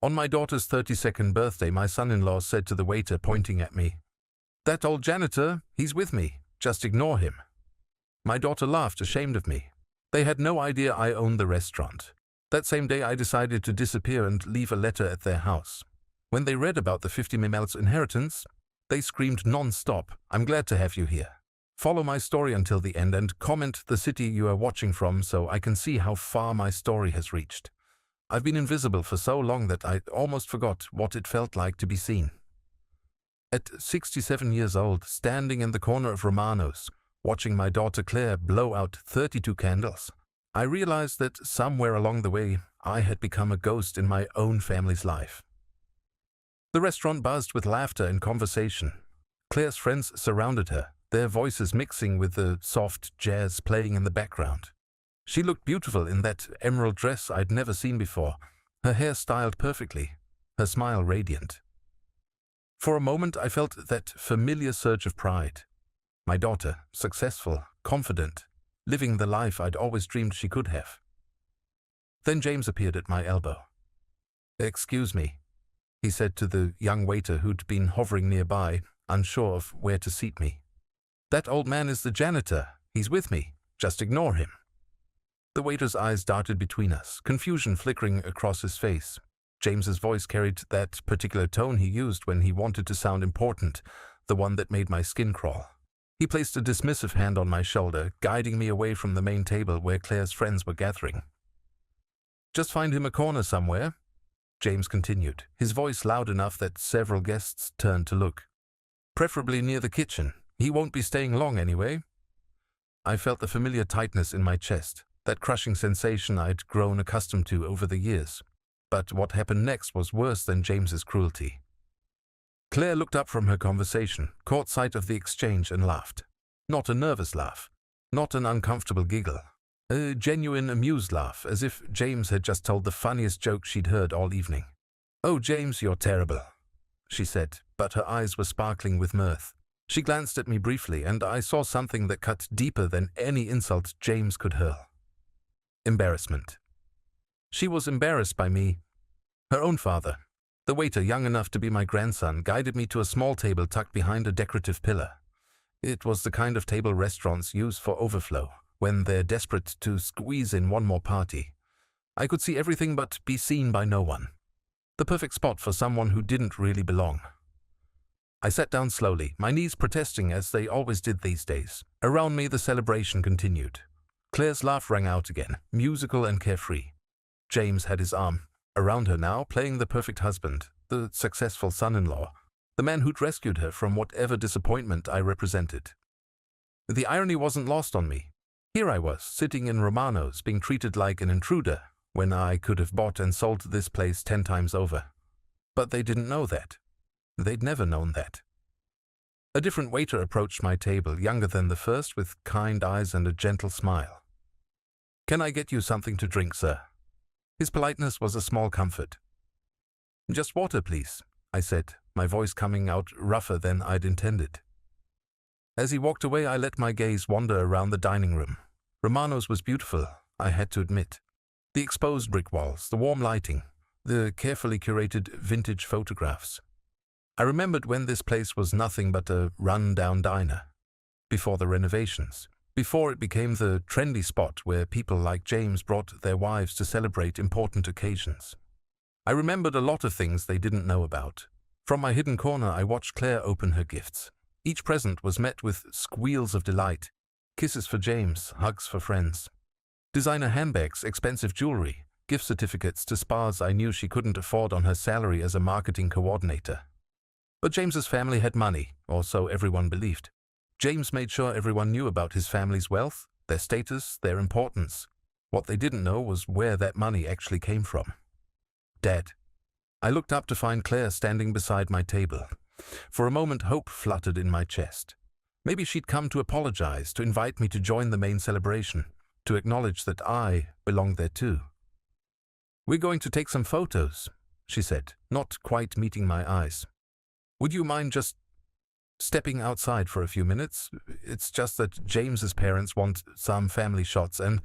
On my daughter's 32nd birthday, my son-in-law said to the waiter, pointing at me, "That old janitor, he's with me. Just ignore him." My daughter laughed, ashamed of me. They had no idea I owned the restaurant. That same day I decided to disappear and leave a letter at their house. When they read about the 50 mm's inheritance, they screamed non-stop, "I'm glad to have you here. Follow my story until the end and comment the city you are watching from so I can see how far my story has reached. I've been invisible for so long that I almost forgot what it felt like to be seen." At 67 years old, standing in the corner of Romano's, watching my daughter Claire blow out 32 candles, I realized that somewhere along the way I had become a ghost in my own family's life. The restaurant buzzed with laughter and conversation. Claire's friends surrounded her, their voices mixing with the soft jazz playing in the background. She looked beautiful in that emerald dress I'd never seen before, her hair styled perfectly, her smile radiant. For a moment I felt that familiar surge of pride. My daughter, successful, confident, living the life I'd always dreamed she could have. Then James appeared at my elbow. "Excuse me," he said to the young waiter who'd been hovering nearby, unsure of where to seat me. "That old man is the janitor. He's with me. Just ignore him." The waiter's eyes darted between us, confusion flickering across his face. James's voice carried that particular tone he used when he wanted to sound important, the one that made my skin crawl. He placed a dismissive hand on my shoulder, guiding me away from the main table where Claire's friends were gathering. "Just find him a corner somewhere," James continued, his voice loud enough that several guests turned to look. "Preferably near the kitchen. He won't be staying long anyway." I felt the familiar tightness in my chest, that crushing sensation I'd grown accustomed to over the years. But what happened next was worse than James's cruelty. Claire looked up from her conversation, caught sight of the exchange and laughed. Not a nervous laugh, not an uncomfortable giggle. A genuine amused laugh, as if James had just told the funniest joke she'd heard all evening. "Oh, James, you're terrible," she said, but her eyes were sparkling with mirth. She glanced at me briefly, and I saw something that cut deeper than any insult James could hurl. Embarrassment. She was embarrassed by me. Her own father, the waiter young enough to be my grandson, guided me to a small table tucked behind a decorative pillar. It was the kind of table restaurants use for overflow, when they're desperate to squeeze in one more party. I could see everything but be seen by no one. The perfect spot for someone who didn't really belong. I sat down slowly, my knees protesting as they always did these days. Around me the celebration continued. Claire's laugh rang out again, musical and carefree. James had his arm around her now, playing the perfect husband, the successful son-in-law, the man who'd rescued her from whatever disappointment I represented. The irony wasn't lost on me. Here I was, sitting in Romano's, being treated like an intruder, when I could have bought and sold this place 10 times over. But they didn't know that. They'd never known that. A different waiter approached my table, younger than the first, with kind eyes and a gentle smile. "Can I get you something to drink, sir?" His politeness was a small comfort. "Just water, please," I said, my voice coming out rougher than I'd intended. As he walked away, I let my gaze wander around the dining room. Romano's was beautiful, I had to admit. The exposed brick walls, the warm lighting, the carefully curated vintage photographs. I remembered when this place was nothing but a run-down diner, before the renovations, before it became the trendy spot where people like James brought their wives to celebrate important occasions. I remembered a lot of things they didn't know about. From my hidden corner, I watched Claire open her gifts. Each present was met with squeals of delight, kisses for James, hugs for friends. Designer handbags, expensive jewelry, gift certificates to spas I knew she couldn't afford on her salary as a marketing coordinator. But James's family had money, or so everyone believed. James made sure everyone knew about his family's wealth, their status, their importance. What they didn't know was where that money actually came from. Dad. I looked up to find Claire standing beside my table. For a moment, hope fluttered in my chest. Maybe she'd come to apologize, to invite me to join the main celebration, to acknowledge that I belonged there too. "We're going to take some photos," she said, not quite meeting my eyes. "Would you mind just stepping outside for a few minutes? It's just that James's parents want some family shots and—"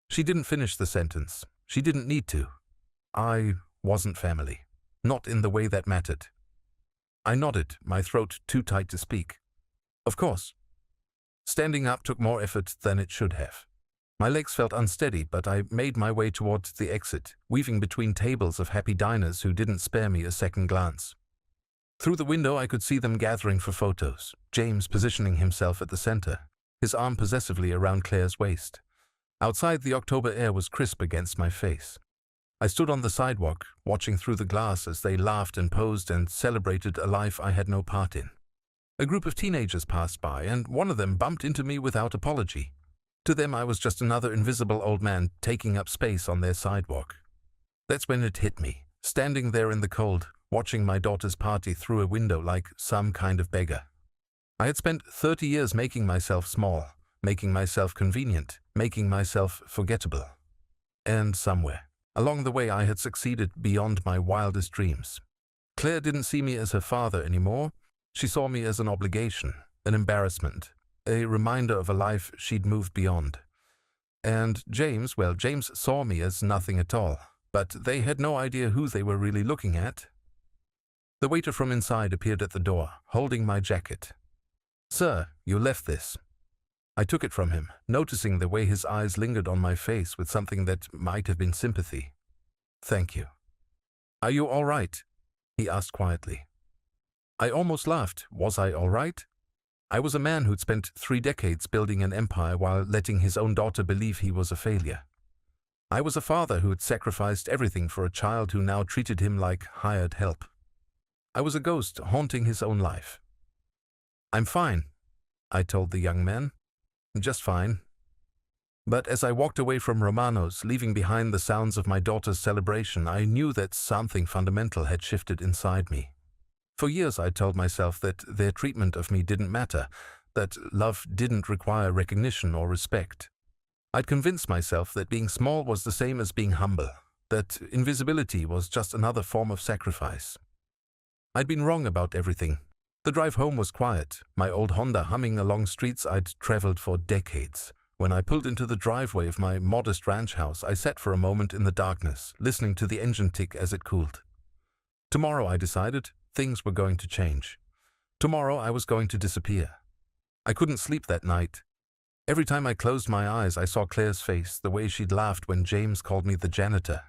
She didn't finish the sentence. She didn't need to. I wasn't family. Not in the way that mattered. I nodded, my throat too tight to speak. Of course. Standing up took more effort than it should have. My legs felt unsteady, but I made my way towards the exit, weaving between tables of happy diners who didn't spare me a second glance. Through the window I could see them gathering for photos, James positioning himself at the center, his arm possessively around Claire's waist. Outside, the October air was crisp against my face. I stood on the sidewalk, watching through the glass as they laughed and posed and celebrated a life I had no part in. A group of teenagers passed by, and one of them bumped into me without apology. To them, I was just another invisible old man taking up space on their sidewalk. That's when it hit me, standing there in the cold, watching my daughter's party through a window like some kind of beggar. I had spent 30 years making myself small, making myself convenient, making myself forgettable. And somewhere along the way I had succeeded beyond my wildest dreams. Claire didn't see me as her father anymore. She saw me as an obligation, an embarrassment, a reminder of a life she'd moved beyond. And James saw me as nothing at all, but they had no idea who they were really looking at. The waiter from inside appeared at the door, holding my jacket. "Sir, you left this." I took it from him, noticing the way his eyes lingered on my face with something that might have been sympathy. "Thank you." "Are you all right?" he asked quietly. I almost laughed. Was I all right? I was a man who'd spent 3 decades building an empire while letting his own daughter believe he was a failure. I was a father who had sacrificed everything for a child who now treated him like hired help. I was a ghost haunting his own life. "I'm fine," I told the young man. "Just fine." But as I walked away from Romano's, leaving behind the sounds of my daughter's celebration, I knew that something fundamental had shifted inside me. For years I told myself that their treatment of me didn't matter, that love didn't require recognition or respect. I'd convinced myself that being small was the same as being humble, that invisibility was just another form of sacrifice. I'd been wrong about everything. The drive home was quiet, my old Honda humming along streets I'd traveled for decades. When I pulled into the driveway of my modest ranch house, I sat for a moment in the darkness, listening to the engine tick as it cooled. Tomorrow, I decided, things were going to change. Tomorrow, I was going to disappear. I couldn't sleep that night. Every time I closed my eyes, I saw Claire's face, the way she'd laughed when James called me the janitor.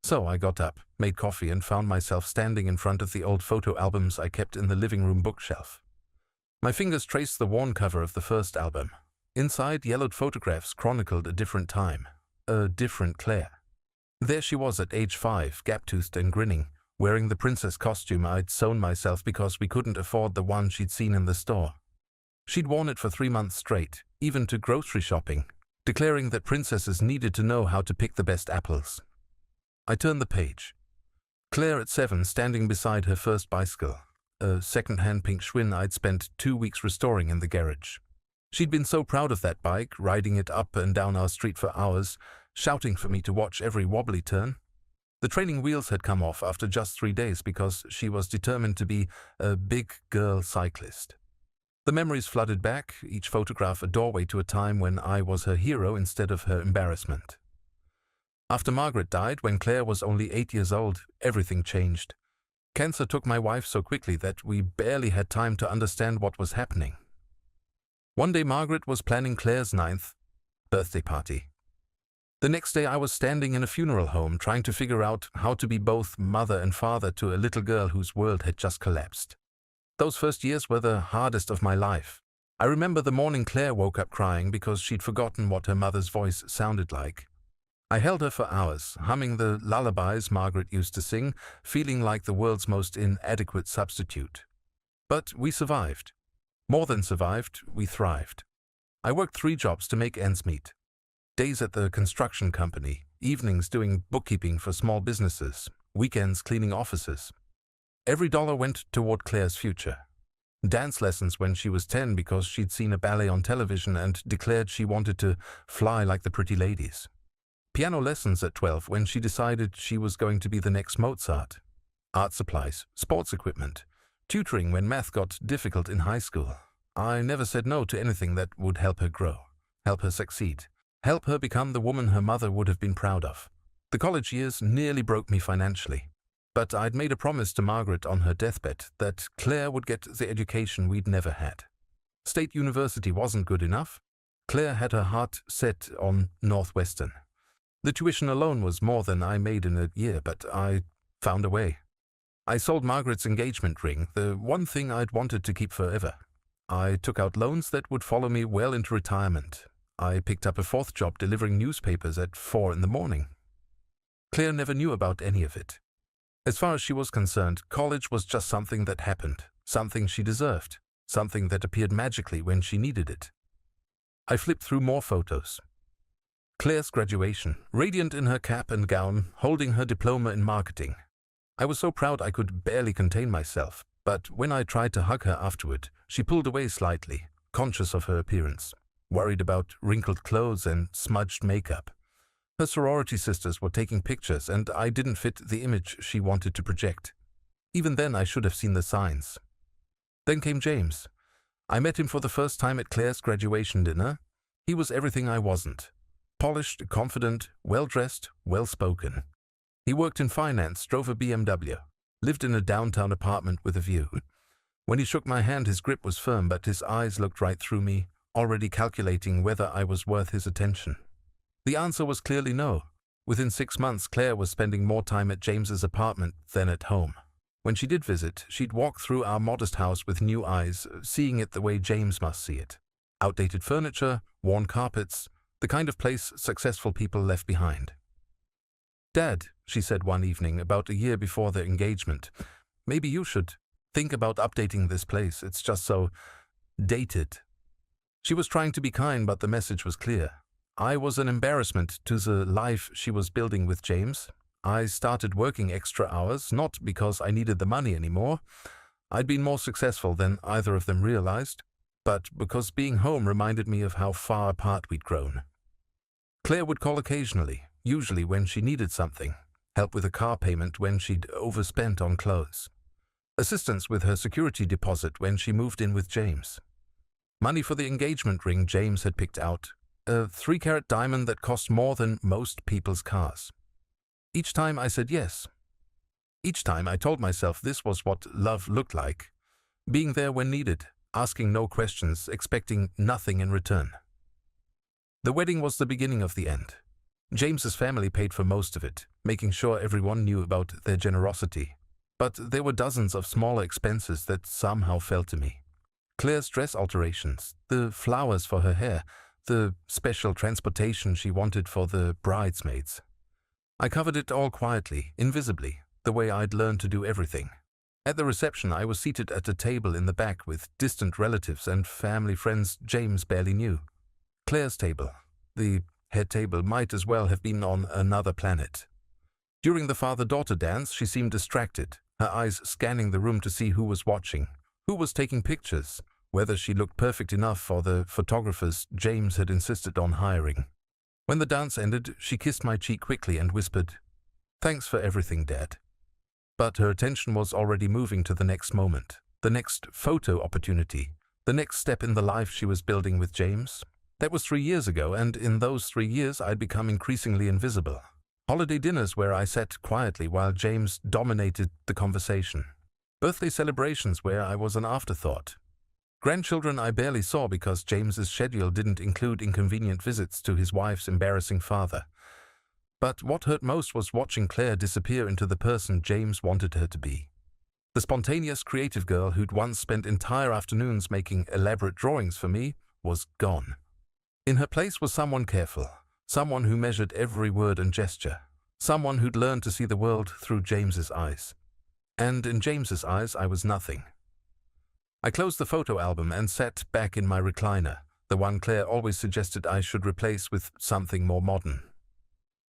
So I got up, made coffee, and found myself standing in front of the old photo albums I kept in the living room bookshelf. My fingers traced the worn cover of the first album. Inside, yellowed photographs chronicled a different time, a different Claire. There she was at age 5, gap-toothed and grinning, wearing the princess costume I'd sewn myself because we couldn't afford the one she'd seen in the store. She'd worn it for 3 months straight, even to grocery shopping, declaring that princesses needed to know how to pick the best apples. I turned the page. Claire at 7, standing beside her first bicycle, a second-hand pink Schwinn I'd spent 2 weeks restoring in the garage. She'd been so proud of that bike, riding it up and down our street for hours, shouting for me to watch every wobbly turn. The training wheels had come off after just 3 days because she was determined to be a big girl cyclist. The memories flooded back, each photograph a doorway to a time when I was her hero instead of her embarrassment. After Margaret died, when Claire was only 8 years old, everything changed. Cancer took my wife so quickly that we barely had time to understand what was happening. One day Margaret was planning Claire's 9th birthday party. The next day I was standing in a funeral home trying to figure out how to be both mother and father to a little girl whose world had just collapsed. Those first years were the hardest of my life. I remember the morning Claire woke up crying because she'd forgotten what her mother's voice sounded like. I held her for hours, humming the lullabies Margaret used to sing, feeling like the world's most inadequate substitute. But we survived. More than survived, we thrived. I worked 3 jobs to make ends meet. Days at the construction company, evenings doing bookkeeping for small businesses, weekends cleaning offices. Every dollar went toward Claire's future. Dance lessons when she was 10 because she'd seen a ballet on television and declared she wanted to fly like the pretty ladies. Piano lessons at 12 when she decided she was going to be the next Mozart. Art supplies, sports equipment, tutoring when math got difficult in high school. I never said no to anything that would help her grow, help her succeed, help her become the woman her mother would have been proud of. The college years nearly broke me financially. But I'd made a promise to Margaret on her deathbed that Claire would get the education we'd never had. State University wasn't good enough. Claire had her heart set on Northwestern. The tuition alone was more than I made in a year, but I found a way. I sold Margaret's engagement ring, the one thing I'd wanted to keep forever. I took out loans that would follow me well into retirement. I picked up a fourth job delivering newspapers at 4 in the morning. Claire never knew about any of it. As far as she was concerned, college was just something that happened, something she deserved, something that appeared magically when she needed it. I flipped through more photos. Claire's graduation, radiant in her cap and gown, holding her diploma in marketing. I was so proud I could barely contain myself, but when I tried to hug her afterward, she pulled away slightly, conscious of her appearance, worried about wrinkled clothes and smudged makeup. Her sorority sisters were taking pictures, and I didn't fit the image she wanted to project. Even then, I should have seen the signs. Then came James. I met him for the first time at Claire's graduation dinner. He was everything I wasn't. Polished, confident, well-dressed, well-spoken. He worked in finance, drove a BMW, lived in a downtown apartment with a view. When he shook my hand, his grip was firm, but his eyes looked right through me, already calculating whether I was worth his attention. The answer was clearly no. Within 6 months, Claire was spending more time at James's apartment than at home. When she did visit, she'd walk through our modest house with new eyes, seeing it the way James must see it. Outdated furniture, worn carpets, the kind of place successful people left behind. "Dad," she said one evening, about a year before their engagement, "maybe you should think about updating this place. It's just so dated." She was trying to be kind, but the message was clear. I was an embarrassment to the life she was building with James. I started working extra hours, not because I needed the money anymore. I'd been more successful than either of them realized, but because being home reminded me of how far apart we'd grown. Claire would call occasionally, usually when she needed something, help with a car payment when she'd overspent on clothes, assistance with her security deposit when she moved in with James, money for the engagement ring James had picked out, a 3-carat diamond that cost more than most people's cars. Each time I said yes. Each time I told myself this was what love looked like, being there when needed, asking no questions, expecting nothing in return. The wedding was the beginning of the end. James's family paid for most of it, making sure everyone knew about their generosity. But there were dozens of smaller expenses that somehow fell to me. Claire's dress alterations, the flowers for her hair, the special transportation she wanted for the bridesmaids. I covered it all quietly, invisibly, the way I'd learned to do everything. At the reception, I was seated at a table in the back with distant relatives and family friends James barely knew. Claire's table, the head table, might as well have been on another planet. During the father-daughter dance, she seemed distracted, her eyes scanning the room to see who was watching, who was taking pictures, whether she looked perfect enough for the photographers James had insisted on hiring. When the dance ended, she kissed my cheek quickly and whispered, "Thanks for everything, Dad." But her attention was already moving to the next moment, the next photo opportunity, the next step in the life she was building with James. That was 3 years ago, and in those 3 years I'd become increasingly invisible. Holiday dinners where I sat quietly while James dominated the conversation. Birthday celebrations where I was an afterthought. Grandchildren I barely saw because James's schedule didn't include inconvenient visits to his wife's embarrassing father. But what hurt most was watching Claire disappear into the person James wanted her to be. The spontaneous creative girl who'd once spent entire afternoons making elaborate drawings for me was gone. In her place was someone careful, someone who measured every word and gesture, someone who'd learned to see the world through James's eyes. And in James's eyes, I was nothing. I closed the photo album and sat back in my recliner, the one Claire always suggested I should replace with something more modern.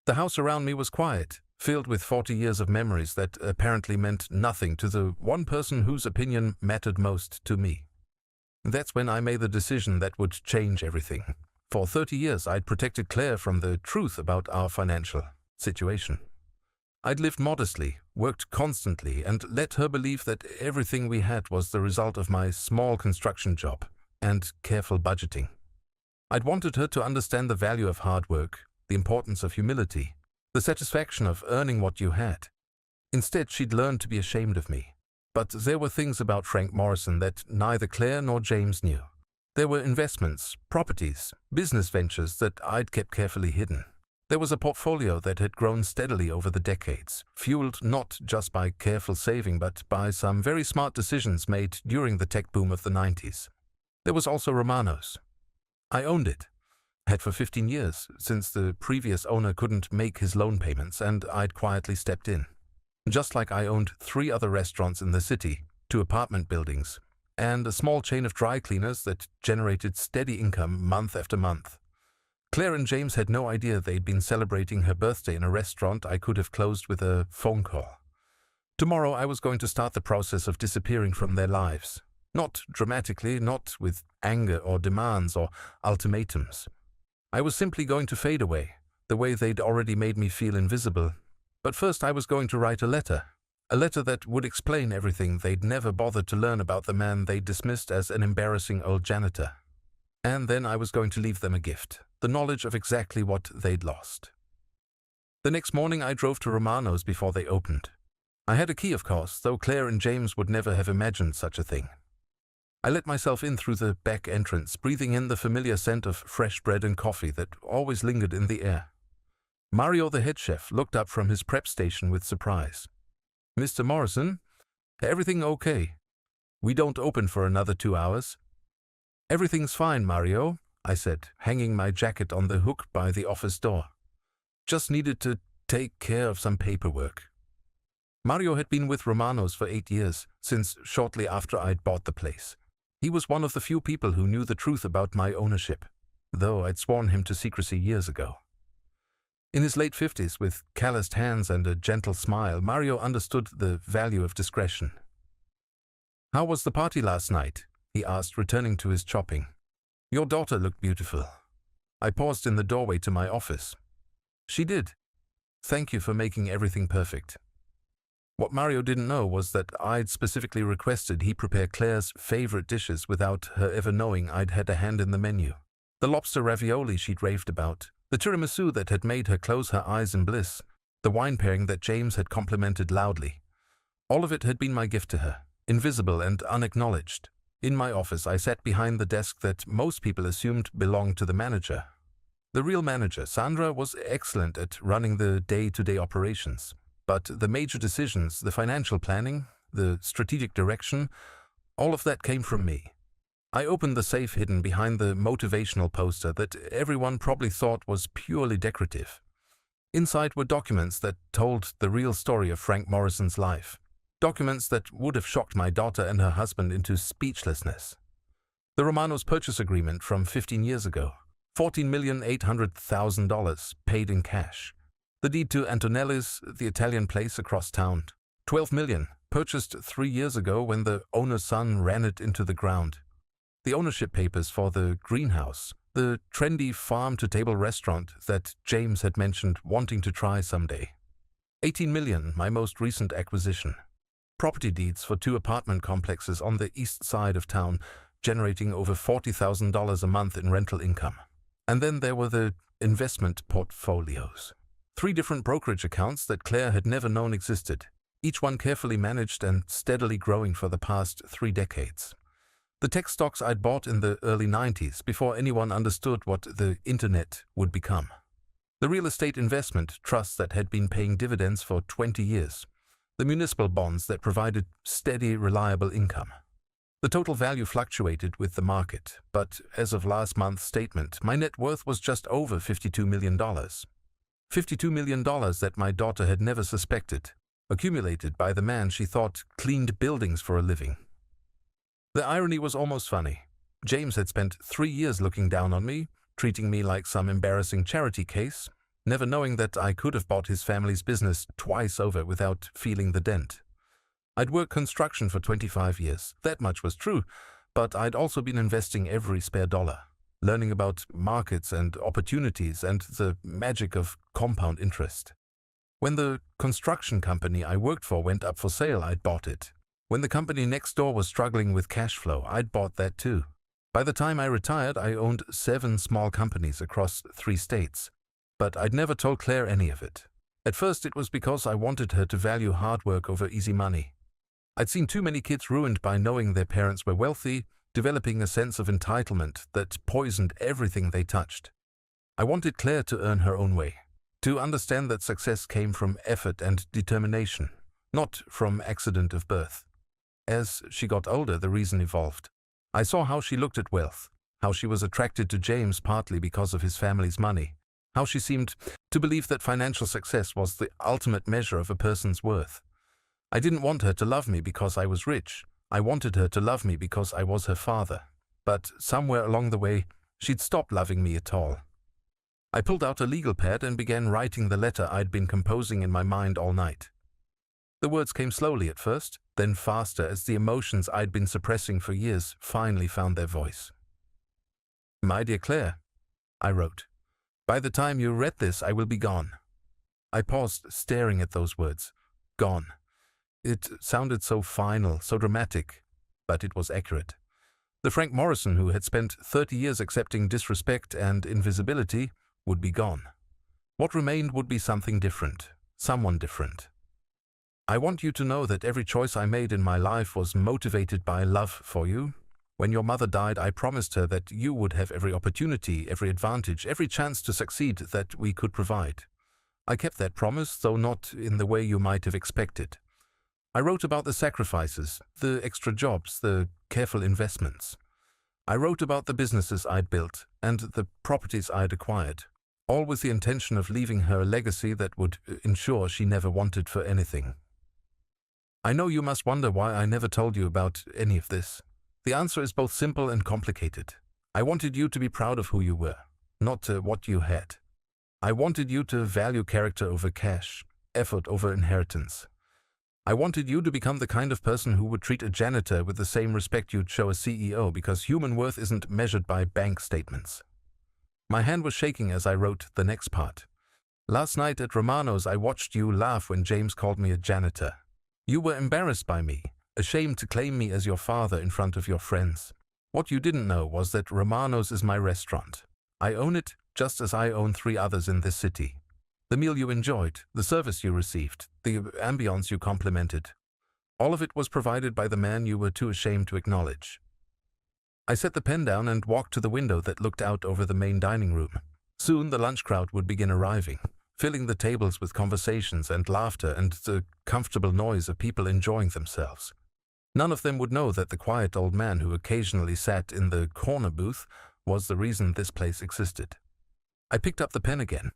The house around me was quiet, filled with 40 years of memories that apparently meant nothing to the one person whose opinion mattered most to me. That's when I made the decision that would change everything. For 30 years, I'd protected Claire from the truth about our financial situation. I'd lived modestly, worked constantly, and let her believe that everything we had was the result of my small construction job and careful budgeting. I'd wanted her to understand the value of hard work, the importance of humility, the satisfaction of earning what you had. Instead, she'd learned to be ashamed of me. But there were things about Frank Morrison that neither Claire nor James knew. There were investments, properties, business ventures that I'd kept carefully hidden. There was a portfolio that had grown steadily over the decades, fueled not just by careful saving but by some very smart decisions made during the tech boom of the 90s. There was also Romano's. I owned it. Had for 15 years, since the previous owner couldn't make his loan payments, and I'd quietly stepped in. Just like I owned 3 other restaurants in the city, 2 apartment buildings, and a small chain of dry cleaners that generated steady income month after month. Claire and James had no idea they'd been celebrating her birthday in a restaurant I could have closed with a phone call. Tomorrow I was going to start the process of disappearing from their lives. Not dramatically, not with anger or demands or ultimatums. I was simply going to fade away, the way they'd already made me feel invisible. But first I was going to write a letter that would explain everything they'd never bothered to learn about the man they dismissed as an embarrassing old janitor. And then I was going to leave them a gift, the knowledge of exactly what they'd lost. The next morning I drove to Romano's before they opened. I had a key, of course, though Claire and James would never have imagined such a thing. I let myself in through the back entrance, breathing in the familiar scent of fresh bread and coffee that always lingered in the air. Mario, the head chef, looked up from his prep station with surprise. "Mr. Morrison, everything okay? We don't open for another 2 hours." "Everything's fine, Mario," I said, hanging my jacket on the hook by the office door. "Just needed to take care of some paperwork." Mario had been with Romano's for 8 years, since shortly after I'd bought the place. He was one of the few people who knew the truth about my ownership, though I'd sworn him to secrecy years ago. In his late 50s, with calloused hands and a gentle smile, Mario understood the value of discretion. "How was the party last night?" he asked, returning to his chopping. "Your daughter looked beautiful." I paused in the doorway to my office. "She did. Thank you for making everything perfect." What Mario didn't know was that I'd specifically requested he prepare Claire's favorite dishes without her ever knowing I'd had a hand in the menu. The lobster ravioli she'd raved about, the tiramisu that had made her close her eyes in bliss, the wine pairing that James had complimented loudly. All of it had been my gift to her, invisible and unacknowledged. In my office, I sat behind the desk that most people assumed belonged to the manager. The real manager, Sandra, was excellent at running the day-to-day operations. But the major decisions, the financial planning, the strategic direction, all of that came from me. I opened the safe hidden behind the motivational poster that everyone probably thought was purely decorative. Inside were documents that told the real story of Frank Morrison's life. Documents that would have shocked my daughter and her husband into speechlessness. The Romano's purchase agreement from 15 years ago, $14,800,000 paid in cash. The deed to Antonelli's, the Italian place across town, $12 million, purchased 3 years ago when the owner's son ran it into the ground. The ownership papers for the greenhouse, the trendy farm-to-table restaurant that James had mentioned wanting to try someday. $18 million, my most recent acquisition. Property deeds for 2 apartment complexes on the east side of town, generating over $40,000 a month in rental income. And then there were the investment portfolios. 3 different brokerage accounts that Claire had never known existed, each one carefully managed and steadily growing for the past 3 decades. The tech stocks I'd bought in the early 90s before anyone understood what the internet would become. The real estate investment trusts that had been paying dividends for 20 years. The municipal bonds that provided steady, reliable income. The total value fluctuated with the market, but as of last month's statement, my net worth was just over $52 million. $52 million that my daughter had never suspected, accumulated by the man she thought cleaned buildings for a living. The irony was almost funny. James had spent 3 years looking down on me, treating me like some embarrassing charity case, never knowing that I could have bought his family's business twice over without feeling the dent. I'd worked construction for 25 years, that much was true, but I'd also been investing every spare dollar, learning about markets and opportunities and the magic of compound interest. When the construction company I worked for went up for sale, I'd bought it. When the company next door was struggling with cash flow, I'd bought that too. By the time I retired, I owned 7 small companies across 3 states. But I'd never told Claire any of it. At first it was because I wanted her to value hard work over easy money. I'd seen too many kids ruined by knowing their parents were wealthy, developing a sense of entitlement that poisoned everything they touched. I wanted Claire to earn her own way, to understand that success came from effort and determination, not from accident of birth. As she got older, the reason evolved. I saw how she looked at wealth, how she was attracted to James partly because of his family's money, how she seemed to believe that financial success was the ultimate measure of a person's worth. I didn't want her to love me because I was rich. I wanted her to love me because I was her father. But somewhere along the way, she'd stopped loving me at all. I pulled out a legal pad and began writing the letter I'd been composing in my mind all night. The words came slowly at first, then faster as the emotions I'd been suppressing for years finally found their voice. "My dear Claire," I wrote, "by the time you read this, I will be gone." I paused, staring at those words. Gone. It sounded so final, so dramatic, but it was accurate. The Frank Morrison who had spent 30 years accepting disrespect and invisibility would be gone. What remained would be something different, someone different. I want you to know that every choice I made in my life was motivated by love for you. When your mother died, I promised her that you would have every opportunity, every advantage, every chance to succeed that we could provide. I kept that promise, though not in the way you might have expected. I wrote about the sacrifices, the extra jobs, the careful investments. I wrote about the businesses I'd built and the properties I'd acquired, all with the intention of leaving her a legacy that would ensure she never wanted for anything. I know you must wonder why I never told you about any of this. The answer is both simple and complicated. I wanted you to be proud of who you were, not what you had. I wanted you to value character over cash, effort over inheritance. I wanted you to become the kind of person who would treat a janitor with the same respect you'd show a CEO, because human worth isn't measured by bank statements. My hand was shaking as I wrote the next part. Last night at Romano's, I watched you laugh when James called me a janitor. You were embarrassed by me, ashamed to claim me as your father in front of your friends. What you didn't know was that Romano's is my restaurant. I own it just as I own 3 others in this city. The meal you enjoyed, the service you received, the ambience you complimented. All of it was provided by the man you were too ashamed to acknowledge. I set the pen down and walked to the window that looked out over the main dining room. Soon the lunch crowd would begin arriving, filling the tables with conversations and laughter and the comfortable noise of people enjoying themselves. None of them would know that the quiet old man who occasionally sat in the corner booth was the reason this place existed. I picked up the pen again.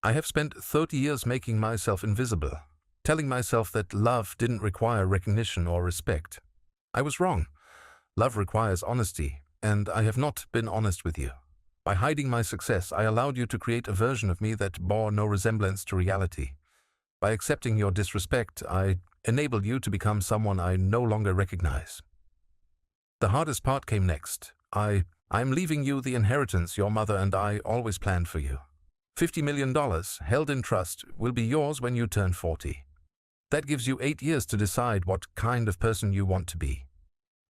I have spent 30 years making myself invisible, telling myself that love didn't require recognition or respect. I was wrong. Love requires honesty, and I have not been honest with you. By hiding my success, I allowed you to create a version of me that bore no resemblance to reality. By accepting your disrespect, I enabled you to become someone I no longer recognize. The hardest part came next. I'm leaving you the inheritance your mother and I always planned for you. $50 million, held in trust, will be yours when you turn 40. That gives you 8 years to decide what kind of person you want to be.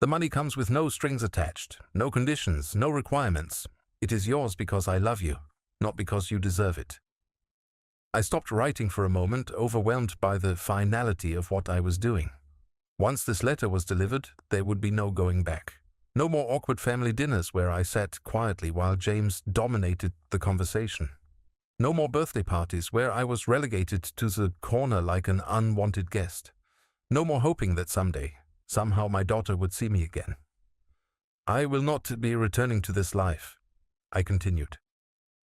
The money comes with no strings attached, no conditions, no requirements. It is yours because I love you, not because you deserve it. I stopped writing for a moment, overwhelmed by the finality of what I was doing. Once this letter was delivered, there would be no going back. No more awkward family dinners where I sat quietly while James dominated the conversation. No more birthday parties where I was relegated to the corner like an unwanted guest. No more hoping that someday, somehow my daughter would see me again. I will not be returning to this life, I continued.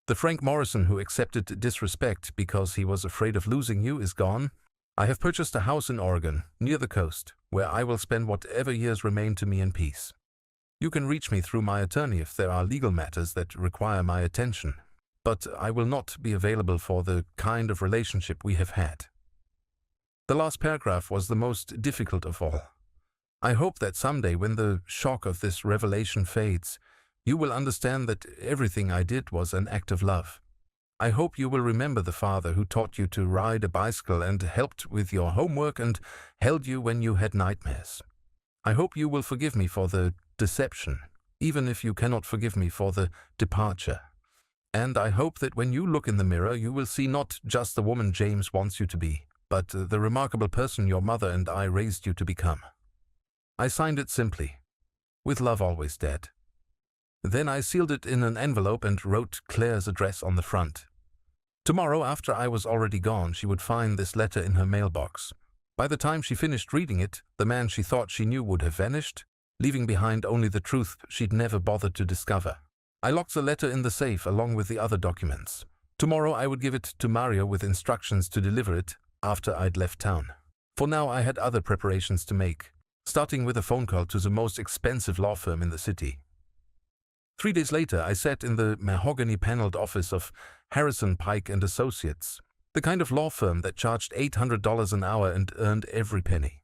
The Frank Morrison who accepted disrespect because he was afraid of losing you is gone. I have purchased a house in Oregon, near the coast, where I will spend whatever years remain to me in peace. You can reach me through my attorney if there are legal matters that require my attention, but I will not be available for the kind of relationship we have had. The last paragraph was the most difficult of all. I hope that someday, when the shock of this revelation fades, you will understand that everything I did was an act of love. I hope you will remember the father who taught you to ride a bicycle and helped with your homework and held you when you had nightmares. I hope you will forgive me for the deception, even if you cannot forgive me for the departure. And I hope that when you look in the mirror, you will see not just the woman James wants you to be, but the remarkable person your mother and I raised you to become. I signed it simply, with love always dead. Then I sealed it in an envelope and wrote Claire's address on the front. Tomorrow, after I was already gone, she would find this letter in her mailbox. By the time she finished reading it, the man she thought she knew would have vanished, leaving behind only the truth she'd never bothered to discover. I locked the letter in the safe along with the other documents. Tomorrow I would give it to Mario with instructions to deliver it after I'd left town. For now I had other preparations to make, starting with a phone call to the most expensive law firm in the city. 3 days later, I sat in the mahogany-paneled office of Harrison, Pike & Associates, the kind of law firm that charged $800 an hour and earned every penny.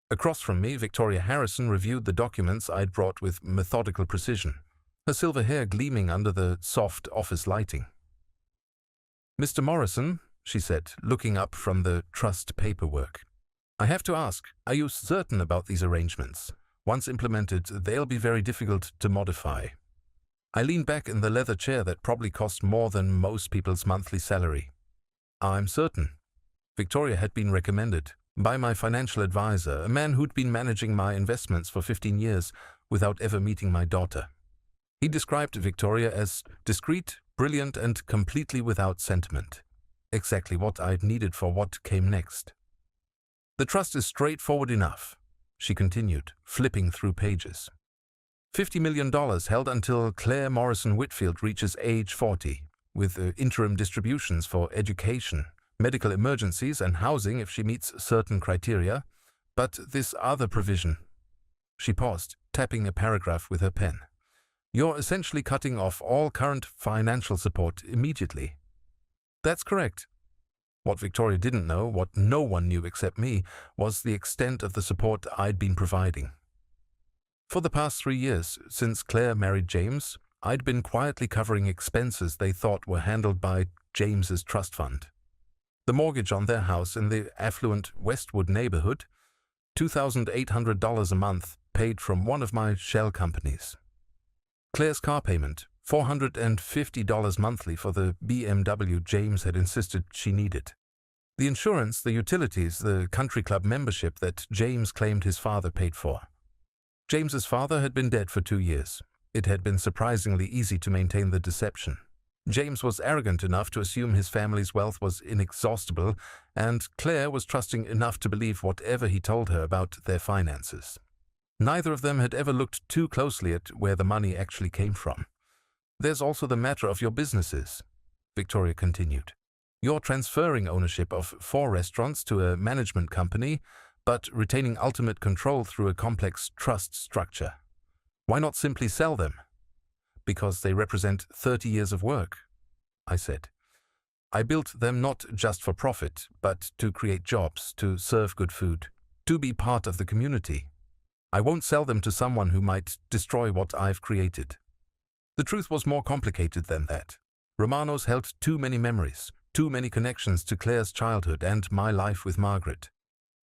Across from me, Victoria Harrison reviewed the documents I'd brought with methodical precision, her silver hair gleaming under the soft office lighting. "Mr. Morrison," she said, looking up from the trust paperwork, "I have to ask, are you certain about these arrangements? Once implemented, they'll be very difficult to modify." I leaned back in the leather chair that probably cost more than most people's monthly salary. "I'm certain." Victoria had been recommended by my financial advisor, a man who'd been managing my investments for 15 years without ever meeting my daughter. He described Victoria as discreet, brilliant, and completely without sentiment. Exactly what I'd needed for what came next. "The trust is straightforward enough," she continued, flipping through pages. $50 million held until Claire Morrison Whitfield reaches age 40, with interim distributions for education, medical emergencies, and housing if she meets certain criteria. But this other provision... She paused, tapping a paragraph with her pen. "You're essentially cutting off all current financial support immediately." "That's correct." What Victoria didn't know, what no one knew except me, was the extent of the support I'd been providing. For the past 3 years, since Claire married James, I'd been quietly covering expenses they thought were handled by James's trust fund. The mortgage on their house in the affluent Westwood neighborhood, $2,800 a month, paid from one of my shell companies. Claire's car payment, $450 monthly for the BMW James had insisted she needed. The insurance, the utilities, the country club membership that James claimed his father paid for. James's father had been dead for 2 years. It had been surprisingly easy to maintain the deception. James was arrogant enough to assume his family's wealth was inexhaustible, and Claire was trusting enough to believe whatever he told her about their finances. Neither of them had ever looked too closely at where the money actually came from. "There's also the matter of your businesses," Victoria continued. "You're transferring ownership of 4 restaurants to a management company, but retaining ultimate control through a complex trust structure. Why not simply sell them?" "Because they represent 30 years of work," I said. "I built them not just for profit, but to create jobs, to serve good food, to be part of the community. I won't sell them to someone who might destroy what I've created." The truth was more complicated than that. Romano's held too many memories, too many connections to Claire's childhood and my life with Margaret.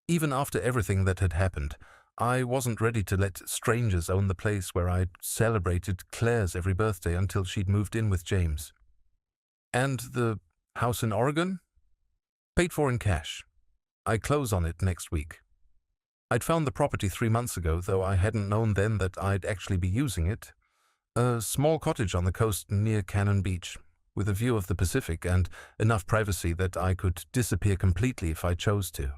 Even after everything that had happened, I wasn't ready to let strangers own the place where I'd celebrated Claire's every birthday until she'd moved in with James. "And the house in Oregon?" "Paid for in cash. I close on it next week. I'd found the property 3 months ago, though I hadn't known then that I'd actually be using it. A small cottage on the coast near Cannon Beach, with a view of the Pacific and enough privacy that I could disappear completely if I chose to.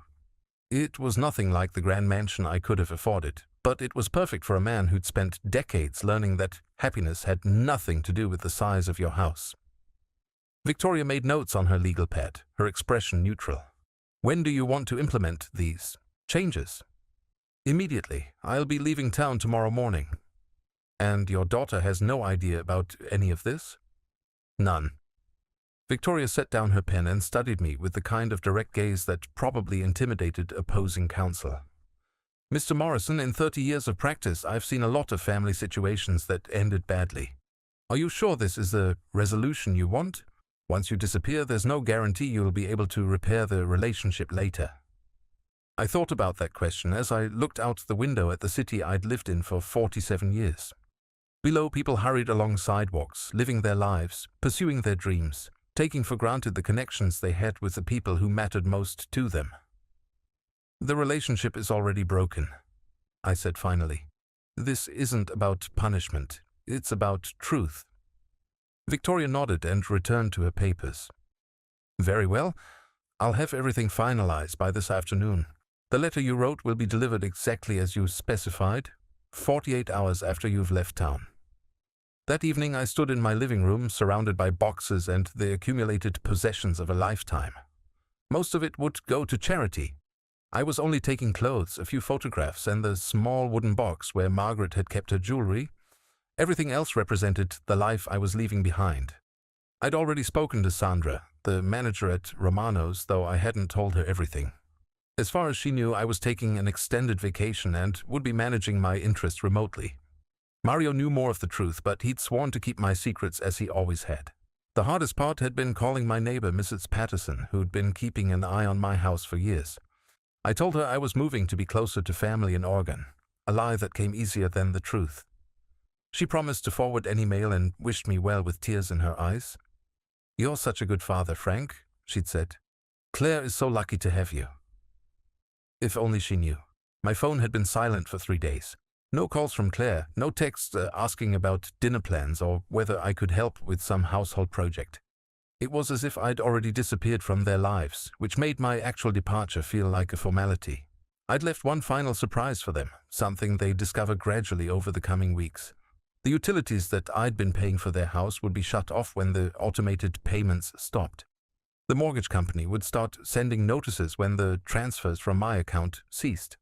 It was nothing like the grand mansion I could have afforded, but it was perfect for a man who'd spent decades learning that happiness had nothing to do with the size of your house." Victoria made notes on her legal pad, her expression neutral. "When do you want to implement these changes?" "Immediately. I'll be leaving town tomorrow morning." "And your daughter has no idea about any of this?" "None." Victoria set down her pen and studied me with the kind of direct gaze that probably intimidated opposing counsel. "Mr. Morrison, in 30 years of practice, I've seen a lot of family situations that ended badly. Are you sure this is the resolution you want? Once you disappear, there's no guarantee you'll be able to repair the relationship later." I thought about that question as I looked out the window at the city I'd lived in for 47 years. Below, people hurried along sidewalks, living their lives, pursuing their dreams, taking for granted the connections they had with the people who mattered most to them. "The relationship is already broken," I said finally. "This isn't about punishment. It's about truth." Victoria nodded and returned to her papers. "Very well. I'll have everything finalized by this afternoon. The letter you wrote will be delivered exactly as you specified, 48 hours after you've left town." That evening I stood in my living room, surrounded by boxes and the accumulated possessions of a lifetime. Most of it would go to charity. I was only taking clothes, a few photographs, and the small wooden box where Margaret had kept her jewelry. Everything else represented the life I was leaving behind. I'd already spoken to Sandra, the manager at Romano's, though I hadn't told her everything. As far as she knew, I was taking an extended vacation and would be managing my interests remotely. Mario knew more of the truth, but he'd sworn to keep my secrets as he always had. The hardest part had been calling my neighbor, Mrs. Patterson, who'd been keeping an eye on my house for years. I told her I was moving to be closer to family in Oregon, a lie that came easier than the truth. She promised to forward any mail and wished me well with tears in her eyes. "You're such a good father, Frank," she'd said. "Claire is so lucky to have you." If only she knew. My phone had been silent for 3 days. No calls from Claire, no texts asking about dinner plans or whether I could help with some household project. It was as if I'd already disappeared from their lives, which made my actual departure feel like a formality. I'd left one final surprise for them, something they'd discover gradually over the coming weeks. The utilities that I'd been paying for their house would be shut off when the automated payments stopped. The mortgage company would start sending notices when the transfers from my account ceased.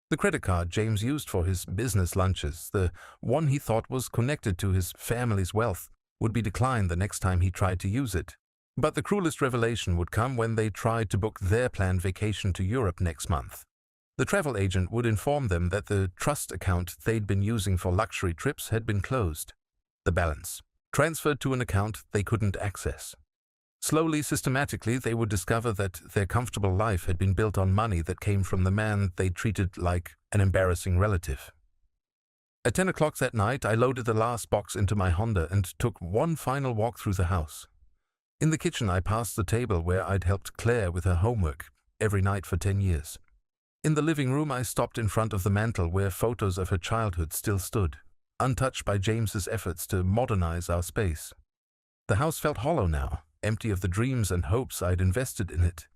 The credit card James used for his business lunches, the one he thought was connected to his family's wealth, would be declined the next time he tried to use it. But the cruelest revelation would come when they tried to book their planned vacation to Europe next month. The travel agent would inform them that the trust account they'd been using for luxury trips had been closed. The balance transferred to an account they couldn't access. Slowly, systematically, they would discover that their comfortable life had been built on money that came from the man they treated like an embarrassing relative. At 10 o'clock that night, I loaded the last box into my Honda and took one final walk through the house. In the kitchen, I passed the table where I'd helped Claire with her homework every night for 10 years. In the living room, I stopped in front of the mantel where photos of her childhood still stood, untouched by James's efforts to modernize our space. The house felt hollow now, empty of the dreams and hopes I'd invested in it.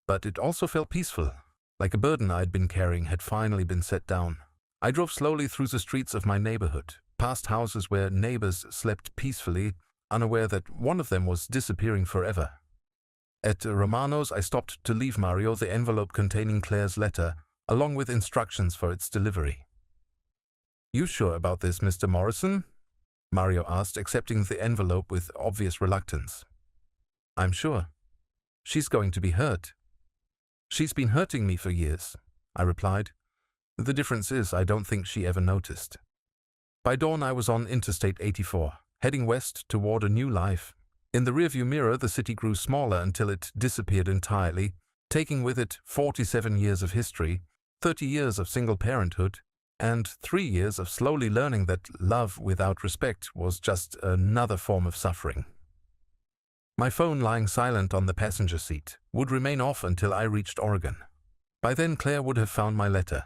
But it also felt peaceful, like a burden I'd been carrying had finally been set down. I drove slowly through the streets of my neighborhood, past houses where neighbors slept peacefully, unaware that one of them was disappearing forever. At Romano's, I stopped to leave Mario the envelope containing Claire's letter, along with instructions for its delivery. "You sure about this, Mr. Morrison?" Mario asked, accepting the envelope with obvious reluctance. "I'm sure. She's going to be hurt." "She's been hurting me for years," I replied. The difference is I don't think she ever noticed. By dawn, I was on Interstate 84, heading west toward a new life. In the rearview mirror, the city grew smaller until it disappeared entirely, taking with it 47 years of history, 30 years of single parenthood, and 3 years of slowly learning that love without respect was just another form of suffering. My phone, lying silent on the passenger seat, would remain off until I reached Oregon. By then, Claire would have found my letter.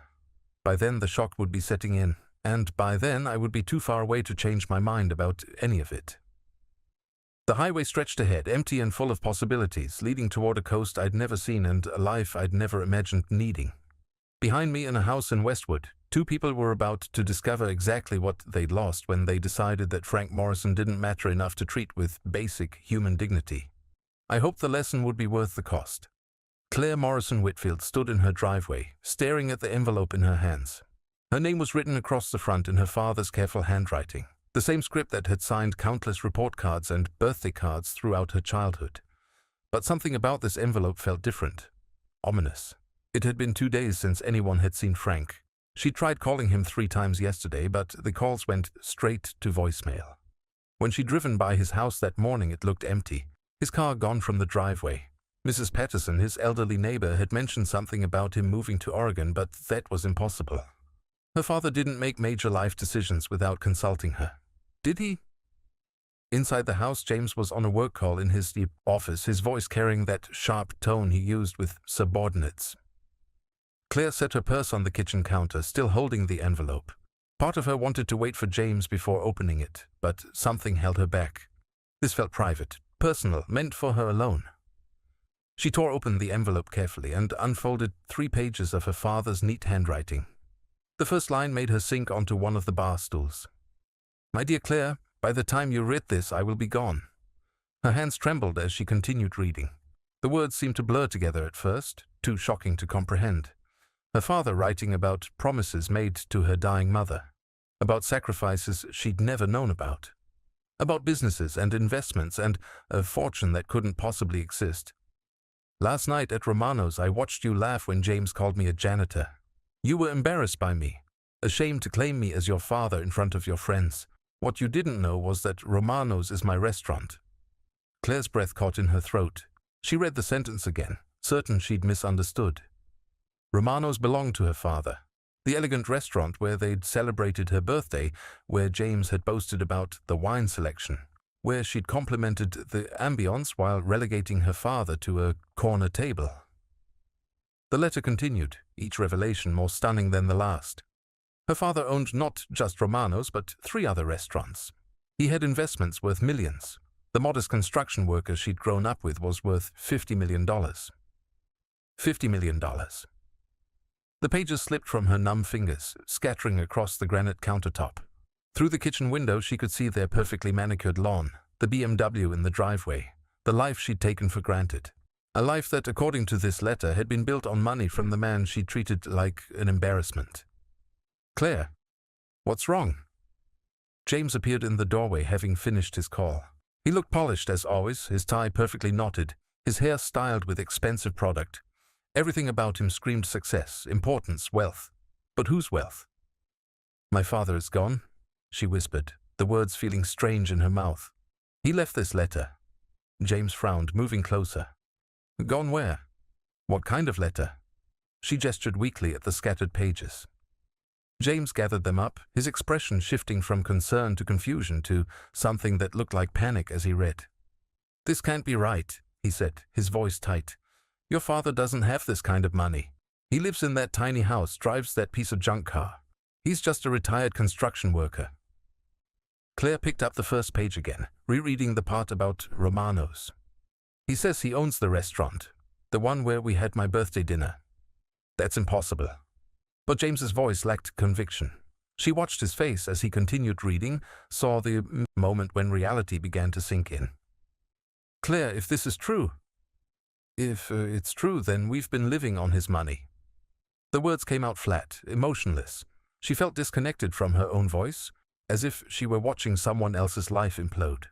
By then, the shock would be setting in, and by then, I would be too far away to change my mind about any of it. The highway stretched ahead, empty and full of possibilities, leading toward a coast I'd never seen and a life I'd never imagined needing. Behind me, in a house in Westwood, 2 people were about to discover exactly what they'd lost when they decided that Frank Morrison didn't matter enough to treat with basic human dignity. I hoped the lesson would be worth the cost. Claire Morrison Whitfield stood in her driveway, staring at the envelope in her hands. Her name was written across the front in her father's careful handwriting, the same script that had signed countless report cards and birthday cards throughout her childhood. But something about this envelope felt different, ominous. It had been 2 days since anyone had seen Frank. She tried calling him 3 times yesterday, but the calls went straight to voicemail. When she'd driven by his house that morning, it looked empty, his car gone from the driveway. Mrs. Patterson, his elderly neighbor, had mentioned something about him moving to Oregon, but that was impossible. Her father didn't make major life decisions without consulting her. Did he? Inside the house, James was on a work call in his office, his voice carrying that sharp tone he used with subordinates. Claire set her purse on the kitchen counter, still holding the envelope. Part of her wanted to wait for James before opening it, but something held her back. This felt private, personal, meant for her alone. She tore open the envelope carefully and unfolded 3 pages of her father's neat handwriting. The first line made her sink onto one of the bar stools. "My dear Claire, by the time you read this, I will be gone." Her hands trembled as she continued reading. The words seemed to blur together at first, too shocking to comprehend. Her father writing about promises made to her dying mother, about sacrifices she'd never known about businesses and investments and a fortune that couldn't possibly exist. "Last night at Romano's, I watched you laugh when James called me a janitor. You were embarrassed by me, ashamed to claim me as your father in front of your friends. What you didn't know was that Romano's is my restaurant." Claire's breath caught in her throat. She read the sentence again, certain she'd misunderstood. Romano's belonged to her father. The elegant restaurant where they'd celebrated her birthday, where James had boasted about the wine selection, where she'd complimented the ambience while relegating her father to a corner table. The letter continued, each revelation more stunning than the last. Her father owned not just Romano's, but 3 other restaurants. He had investments worth millions. The modest construction worker she'd grown up with was worth $50 million. $50 million. The pages slipped from her numb fingers, scattering across the granite countertop. Through the kitchen window, she could see their perfectly manicured lawn, the BMW in the driveway, the life she'd taken for granted. A life that, according to this letter, had been built on money from the man she treated like an embarrassment. "Claire, what's wrong?" James appeared in the doorway, having finished his call. He looked polished as always, his tie perfectly knotted, his hair styled with expensive product. Everything about him screamed success, importance, wealth. But whose wealth? "My father is gone," she whispered, the words feeling strange in her mouth. "He left this letter." James frowned, moving closer. "Gone where? What kind of letter?" She gestured weakly at the scattered pages. James gathered them up, his expression shifting from concern to confusion to something that looked like panic as he read. "This can't be right," he said, his voice tight. "Your father doesn't have this kind of money. He lives in that tiny house, drives that piece of junk car. He's just a retired construction worker." Claire picked up the first page again, rereading the part about Romano's. "He says he owns the restaurant, the one where we had my birthday dinner." "That's impossible." But James's voice lacked conviction. She watched his face as he continued reading, saw the moment when reality began to sink in. "Claire, if this is true..." "If it's true, then we've been living on his money." The words came out flat, emotionless. She felt disconnected from her own voice, as if she were watching someone else's life implode.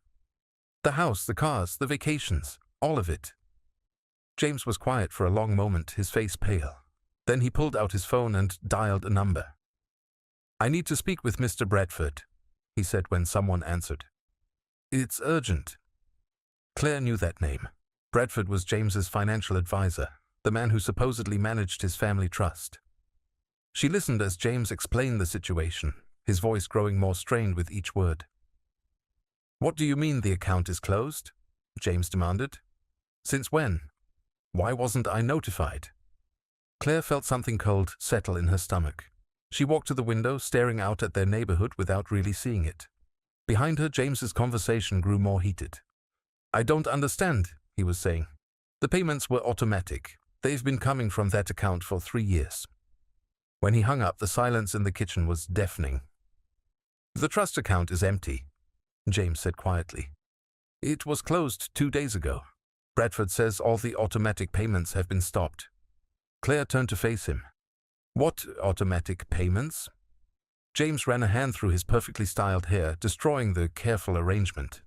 The house, the cars, the vacations, all of it. James was quiet for a long moment, his face pale. Then he pulled out his phone and dialed a number. "I need to speak with Mr. Bradford," he said when someone answered. "It's urgent." Claire knew that name. Bradford was James's financial advisor, the man who supposedly managed his family trust. She listened as James explained the situation, his voice growing more strained with each word. "What do you mean the account is closed?" James demanded. "Since when? Why wasn't I notified?" Claire felt something cold settle in her stomach. She walked to the window, staring out at their neighborhood without really seeing it. Behind her, James's conversation grew more heated. "I don't understand," he was saying. "The payments were automatic. They've been coming from that account for 3 years. When he hung up, the silence in the kitchen was deafening. "The trust account is empty," James said quietly. "It was closed 2 days ago. Bradford says all the automatic payments have been stopped." Claire turned to face him. "What automatic payments?" James ran a hand through his perfectly styled hair, destroying the careful arrangement.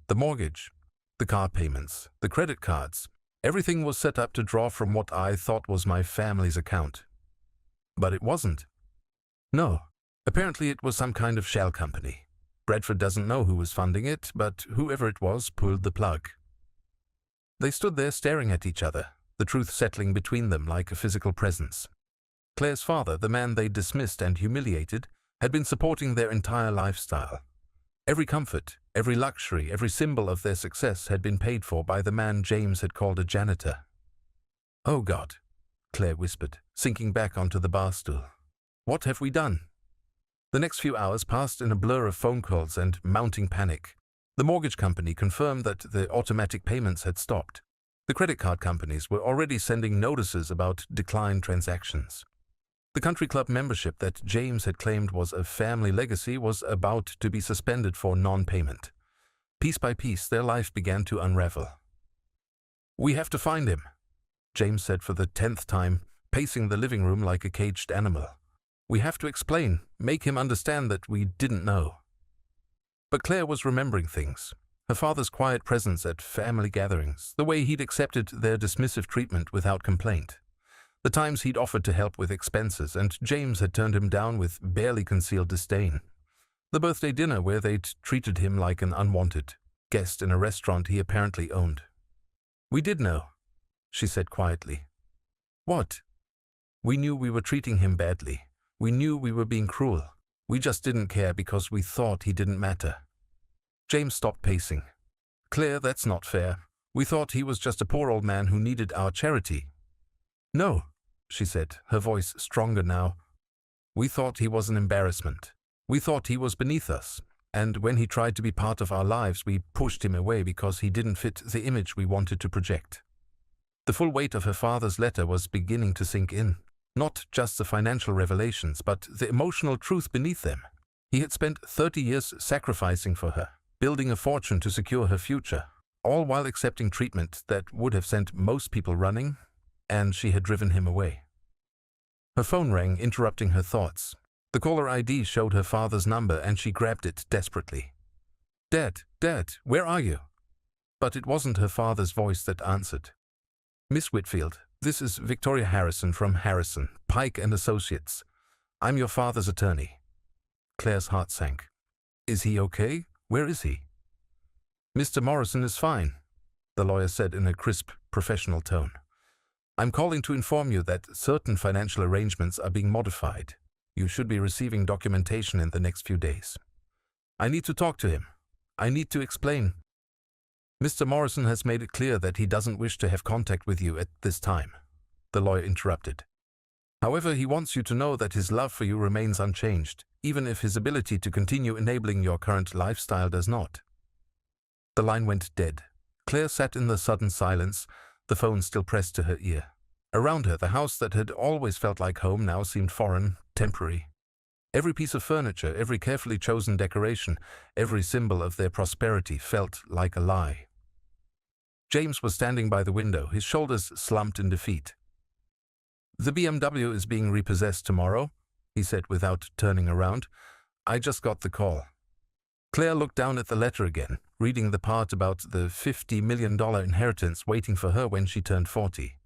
"The mortgage, the car payments, the credit cards, everything was set up to draw from what I thought was my family's account. But it wasn't. No, apparently it was some kind of shell company. Bradford doesn't know who was funding it, but whoever it was pulled the plug." They stood there staring at each other, the truth settling between them like a physical presence. Claire's father, the man they dismissed and humiliated, had been supporting their entire lifestyle. Every comfort, every luxury, every symbol of their success had been paid for by the man James had called a janitor. "Oh God," Claire whispered, sinking back onto the bar stool. "What have we done?" The next few hours passed in a blur of phone calls and mounting panic. The mortgage company confirmed that the automatic payments had stopped. The credit card companies were already sending notices about declined transactions. The country club membership that James had claimed was a family legacy was about to be suspended for non-payment. Piece by piece, their life began to unravel. "We have to find him," James said for the 10th time, pacing the living room like a caged animal. "We have to explain, make him understand that we didn't know." But Claire was remembering things. Her father's quiet presence at family gatherings, the way he'd accepted their dismissive treatment without complaint, the times he'd offered to help with expenses and James had turned him down with barely concealed disdain, the birthday dinner where they'd treated him like an unwanted guest in a restaurant he apparently owned. "We did know," she said quietly. "What?" "We knew we were treating him badly. We knew we were being cruel. We just didn't care because we thought he didn't matter." James stopped pacing. "Claire, that's not fair. We thought he was just a poor old man who needed our charity." "No," she said, her voice stronger now. "We thought he was an embarrassment. We thought he was beneath us. And when he tried to be part of our lives, we pushed him away because he didn't fit the image we wanted to project." The full weight of her father's letter was beginning to sink in. Not just the financial revelations, but the emotional truth beneath them. He had spent 30 years sacrificing for her, building a fortune to secure her future, all while accepting treatment that would have sent most people running, and she had driven him away. Her phone rang, interrupting her thoughts. The caller ID showed her father's number, and she grabbed it desperately. Dad, where are you?" But it wasn't her father's voice that answered. "Miss Whitfield, this is Victoria Harrison from Harrison, Pike and Associates. I'm your father's attorney." Claire's heart sank. "Is he okay? Where is he?" "Mr. Morrison is fine," the lawyer said in a crisp, professional tone. "I'm calling to inform you that certain financial arrangements are being modified. You should be receiving documentation in the next few days. I need to talk to him. I need to explain. Mr. Morrison has made it clear that he doesn't wish to have contact with you at this time," the lawyer interrupted. "However, he wants you to know that his love for you remains unchanged, even if his ability to continue enabling your current lifestyle does not." The line went dead. Claire sat in the sudden silence, the phone still pressed to her ear. Around her, the house that had always felt like home now seemed foreign, temporary. Every piece of furniture, every carefully chosen decoration, every symbol of their prosperity felt like a lie. James was standing by the window, his shoulders slumped in defeat. "The BMW is being repossessed tomorrow," he said without turning around. "I just got the call." Claire looked down at the letter again, reading the part about the $50 million inheritance waiting for her when she turned 40.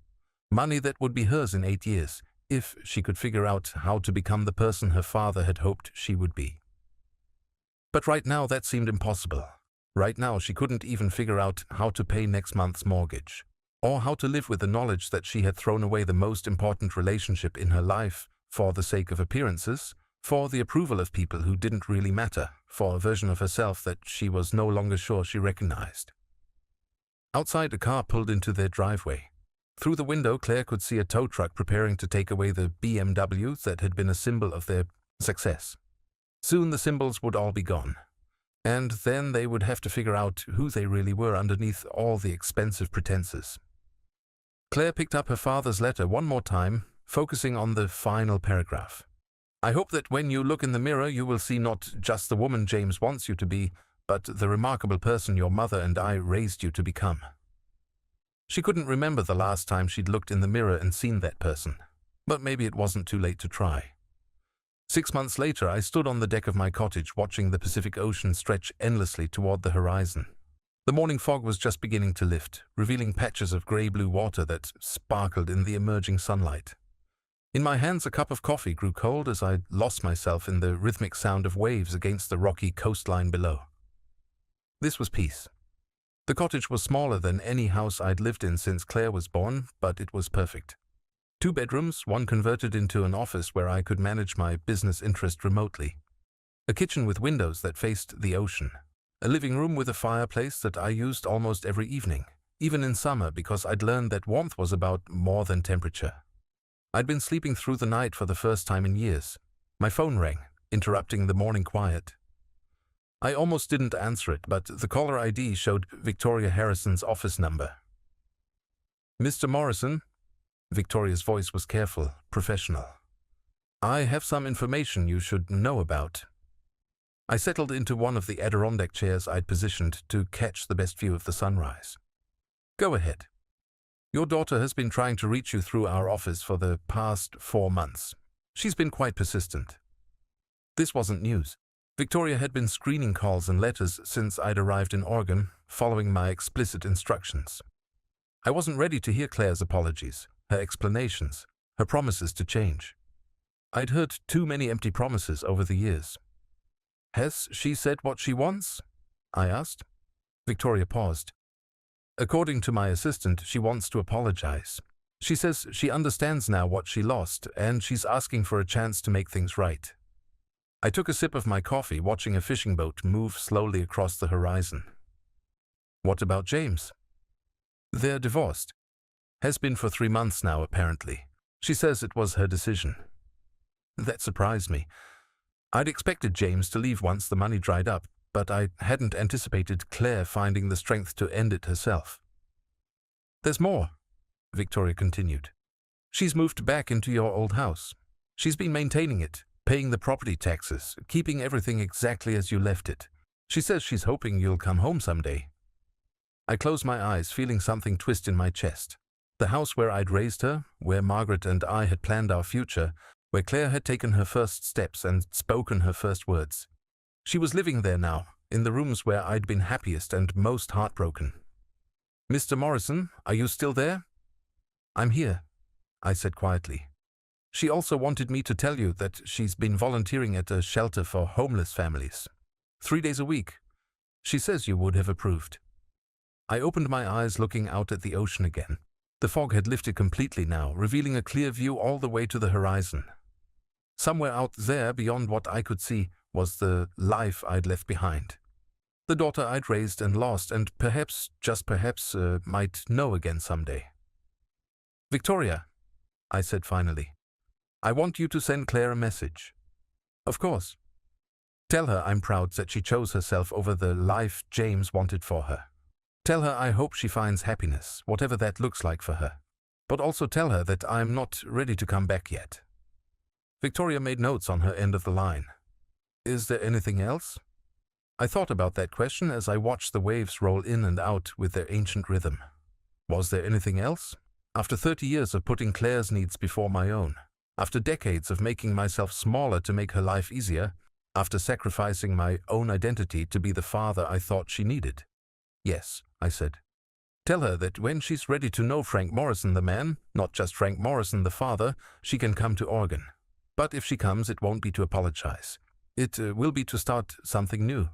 Money that would be hers in 8 years, if she could figure out how to become the person her father had hoped she would be. But right now that seemed impossible. Right now she couldn't even figure out how to pay next month's mortgage, or how to live with the knowledge that she had thrown away the most important relationship in her life for the sake of appearances, for the approval of people who didn't really matter, for a version of herself that she was no longer sure she recognized. Outside, a car pulled into their driveway. Through the window, Claire could see a tow truck preparing to take away the BMW that had been a symbol of their success. Soon the symbols would all be gone. And then they would have to figure out who they really were underneath all the expensive pretenses. Claire picked up her father's letter one more time, focusing on the final paragraph. "I hope that when you look in the mirror you will see not just the woman James wants you to be, but the remarkable person your mother and I raised you to become." She couldn't remember the last time she'd looked in the mirror and seen that person, but maybe it wasn't too late to try. 6 months later, I stood on the deck of my cottage watching the Pacific Ocean stretch endlessly toward the horizon. The morning fog was just beginning to lift, revealing patches of grey-blue water that sparkled in the emerging sunlight. In my hands, a cup of coffee grew cold as I lost myself in the rhythmic sound of waves against the rocky coastline below. This was peace. The cottage was smaller than any house I'd lived in since Claire was born, but it was perfect. 2 bedrooms, one converted into an office where I could manage my business interest remotely. A kitchen with windows that faced the ocean. A living room with a fireplace that I used almost every evening, even in summer, because I'd learned that warmth was about more than temperature. I'd been sleeping through the night for the first time in years. My phone rang, interrupting the morning quiet. I almost didn't answer it, but the caller ID showed Victoria Harrison's office number. "Mr. Morrison?" Victoria's voice was careful, professional. "I have some information you should know about." I settled into one of the Adirondack chairs I'd positioned to catch the best view of the sunrise. "Go ahead. Your daughter has been trying to reach you through our office for the past 4 months. She's been quite persistent." This wasn't news. Victoria had been screening calls and letters since I'd arrived in Oregon, following my explicit instructions. I wasn't ready to hear Claire's apologies, her explanations, her promises to change. I'd heard too many empty promises over the years. "Has she said what she wants?" I asked. Victoria paused. "According to my assistant, she wants to apologize. She says she understands now what she lost, and she's asking for a chance to make things right." I took a sip of my coffee, watching a fishing boat move slowly across the horizon. "What about James?" "They're divorced. Has been for 3 months now, apparently. She says it was her decision." That surprised me. I'd expected James to leave once the money dried up, but I hadn't anticipated Claire finding the strength to end it herself. "There's more," Victoria continued. "She's moved back into your old house. She's been maintaining it, paying the property taxes, keeping everything exactly as you left it. She says she's hoping you'll come home someday." I closed my eyes, feeling something twist in my chest. The house where I'd raised her, where Margaret and I had planned our future, where Claire had taken her first steps and spoken her first words. She was living there now, in the rooms where I'd been happiest and most heartbroken. "Mr. Morrison, are you still there?" "I'm here," I said quietly. "She also wanted me to tell you that she's been volunteering at a shelter for homeless families. 3 days a week. She says you would have approved." I opened my eyes, looking out at the ocean again. The fog had lifted completely now, revealing a clear view all the way to the horizon. Somewhere out there, beyond what I could see, was the life I'd left behind. The daughter I'd raised and lost, and perhaps, just perhaps, might know again someday. "Victoria," I said finally, "I want you to send Claire a message." "Of course." "Tell her I'm proud that she chose herself over the life James wanted for her. Tell her I hope she finds happiness, whatever that looks like for her. But also tell her that I'm not ready to come back yet." Victoria made notes on her end of the line. "Is there anything else?" I thought about that question as I watched the waves roll in and out with their ancient rhythm. Was there anything else? After 30 years of putting Claire's needs before my own, after decades of making myself smaller to make her life easier, after sacrificing my own identity to be the father I thought she needed. "Yes," I said. "Tell her that when she's ready to know Frank Morrison the man, not just Frank Morrison the father, she can come to Oregon. But if she comes, it won't be to apologize. It will be to start something new."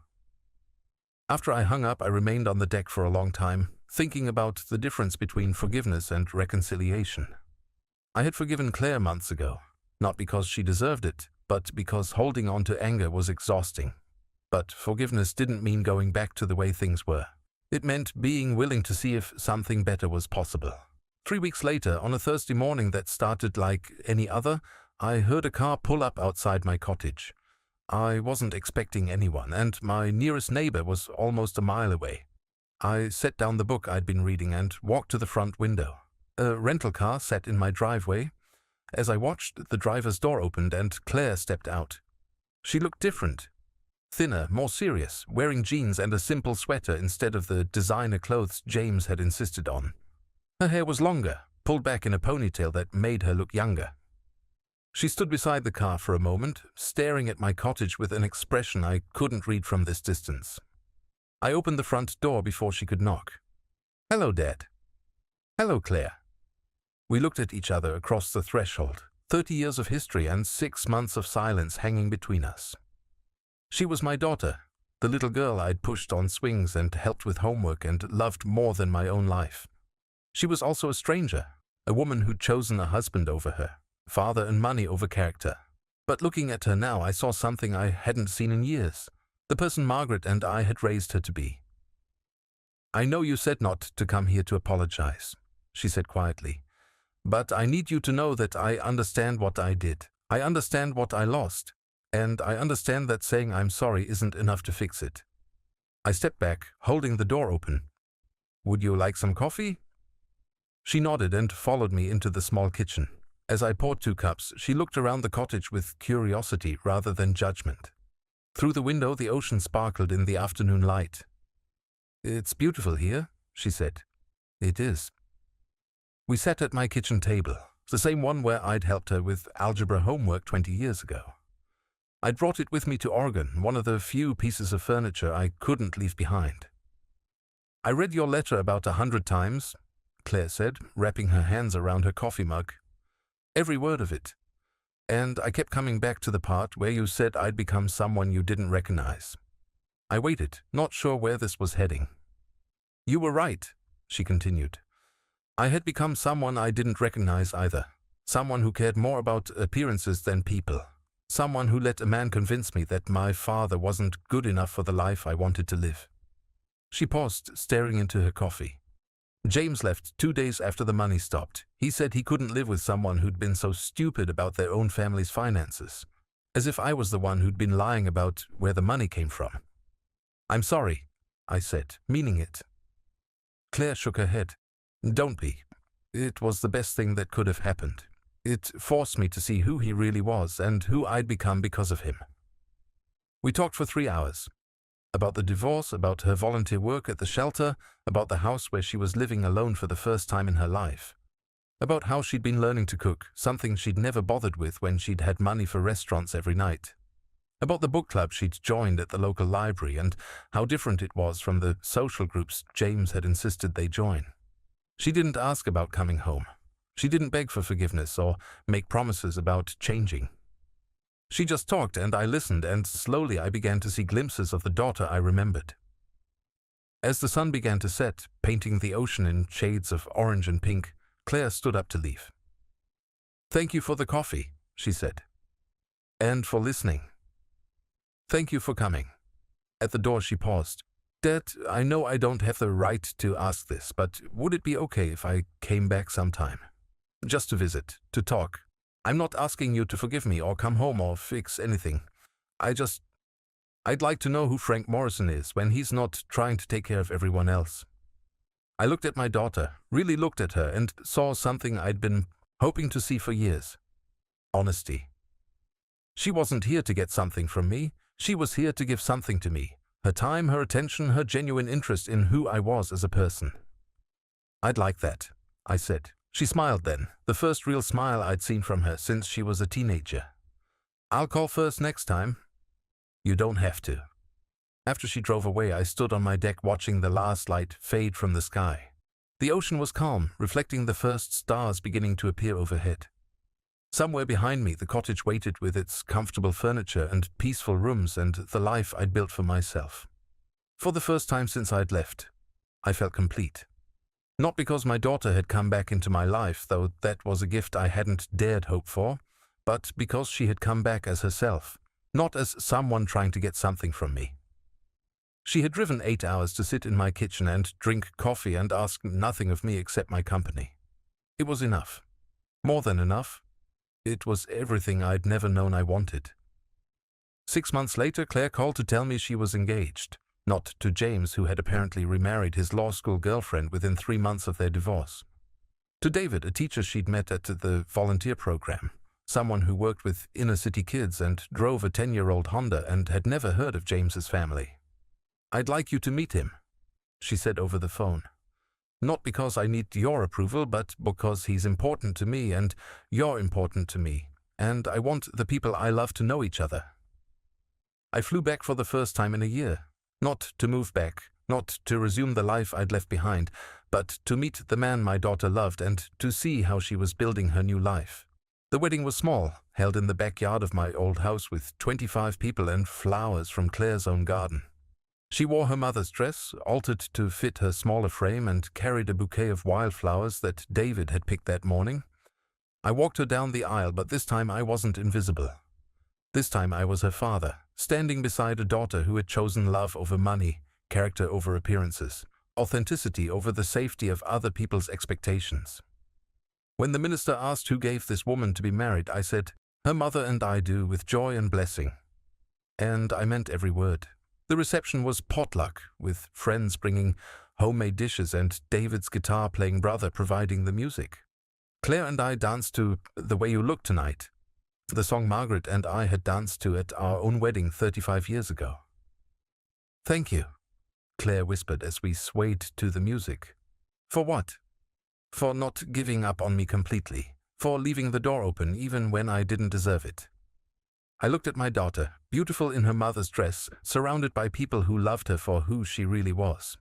After I hung up, I remained on the deck for a long time, thinking about the difference between forgiveness and reconciliation. I had forgiven Claire months ago, not because she deserved it, but because holding on to anger was exhausting. But forgiveness didn't mean going back to the way things were. It meant being willing to see if something better was possible. 3 weeks later, on a Thursday morning that started like any other, I heard a car pull up outside my cottage. I wasn't expecting anyone, and my nearest neighbor was almost a mile away. I set down the book I'd been reading and walked to the front window. A rental car sat in my driveway. As I watched, the driver's door opened and Claire stepped out. She looked different. Thinner, more serious, wearing jeans and a simple sweater instead of the designer clothes James had insisted on. Her hair was longer, pulled back in a ponytail that made her look younger. She stood beside the car for a moment, staring at my cottage with an expression I couldn't read from this distance. I opened the front door before she could knock. "Hello, Dad." "Hello, Claire." We looked at each other across the threshold, 30 years of history and 6 months of silence hanging between us. She was my daughter, the little girl I'd pushed on swings and helped with homework and loved more than my own life. She was also a stranger, a woman who'd chosen a husband over her, father and money over character. But looking at her now, I saw something I hadn't seen in years. The person Margaret and I had raised her to be. "I know you said not to come here to apologize," she said quietly. "But I need you to know that I understand what I did. I understand what I lost. And I understand that saying I'm sorry isn't enough to fix it." I stepped back, holding the door open. "Would you like some coffee?" She nodded and followed me into the small kitchen. As I poured 2 cups, she looked around the cottage with curiosity rather than judgment. Through the window, the ocean sparkled in the afternoon light. "It's beautiful here," she said. "It is." We sat at my kitchen table, the same one where I'd helped her with algebra homework 20 years ago. I'd brought it with me to Oregon, one of the few pieces of furniture I couldn't leave behind. "I read your letter about 100 times," Claire said, wrapping her hands around her coffee mug. "Every word of it. And I kept coming back to the part where you said I'd become someone you didn't recognize." I waited, not sure where this was heading. "You were right," she continued. "I had become someone I didn't recognize either. Someone who cared more about appearances than people. Someone who let a man convince me that my father wasn't good enough for the life I wanted to live." She paused, staring into her coffee. "James left 2 days after the money stopped. He said he couldn't live with someone who'd been so stupid about their own family's finances. As if I was the one who'd been lying about where the money came from." "I'm sorry," I said, meaning it. Claire shook her head. "Don't be. It was the best thing that could have happened. It forced me to see who he really was and who I'd become because of him." We talked for 3 hours. About the divorce, about her volunteer work at the shelter, about the house where she was living alone for the first time in her life. About how she'd been learning to cook, something she'd never bothered with when she'd had money for restaurants every night. About the book club she'd joined at the local library and how different it was from the social groups James had insisted they join. She didn't ask about coming home. She didn't beg for forgiveness or make promises about changing. She just talked and I listened, and slowly I began to see glimpses of the daughter I remembered. As the sun began to set, painting the ocean in shades of orange and pink, Claire stood up to leave. "Thank you for the coffee," she said. "And for listening. Thank you for coming." At the door she paused. "Dad, I know I don't have the right to ask this, but would it be okay if I came back sometime? Just to visit, to talk. I'm not asking you to forgive me or come home or fix anything. I'd like to know who Frank Morrison is when he's not trying to take care of everyone else." I looked at my daughter, really looked at her, and saw something I'd been hoping to see for years. Honesty. She wasn't here to get something from me. She was here to give something to me. Her time, her attention, her genuine interest in who I was as a person. "I'd like that," I said. She smiled then, the first real smile I'd seen from her since she was a teenager. "I'll call first next time." "You don't have to." After she drove away, I stood on my deck watching the last light fade from the sky. The ocean was calm, reflecting the first stars beginning to appear overhead. Somewhere behind me, the cottage waited with its comfortable furniture and peaceful rooms and the life I'd built for myself. For the first time since I'd left, I felt complete. Not because my daughter had come back into my life, though that was a gift I hadn't dared hope for, but because she had come back as herself, not as someone trying to get something from me. She had driven 8 hours to sit in my kitchen and drink coffee and ask nothing of me except my company. It was enough. More than enough. It was everything I'd never known I wanted. 6 months later, Claire called to tell me she was engaged. Not to James, who had apparently remarried his law school girlfriend within 3 months of their divorce. To David, a teacher she'd met at the volunteer program, someone who worked with inner-city kids and drove a 10-year-old Honda and had never heard of James's family. "I'd like you to meet him," she said over the phone. "Not because I need your approval, but because he's important to me and you're important to me, and I want the people I love to know each other." I flew back for the first time in a year. Not to move back, not to resume the life I'd left behind, but to meet the man my daughter loved and to see how she was building her new life. The wedding was small, held in the backyard of my old house with 25 people and flowers from Claire's own garden. She wore her mother's dress, altered to fit her smaller frame, and carried a bouquet of wildflowers that David had picked that morning. I walked her down the aisle, but this time I wasn't invisible. This time I was her father, standing beside a daughter who had chosen love over money, character over appearances, authenticity over the safety of other people's expectations. When the minister asked who gave this woman to be married, I said, "Her mother and I do, with joy and blessing." And I meant every word. The reception was potluck, with friends bringing homemade dishes and David's guitar-playing brother providing the music. Claire and I danced to "The Way You Look Tonight," the song Margaret and I had danced to at our own wedding 35 years ago. "Thank you," Claire whispered as we swayed to the music. "For what?" "For not giving up on me completely, for leaving the door open even when I didn't deserve it." I looked at my daughter, beautiful in her mother's dress, surrounded by people who loved her for who she really was.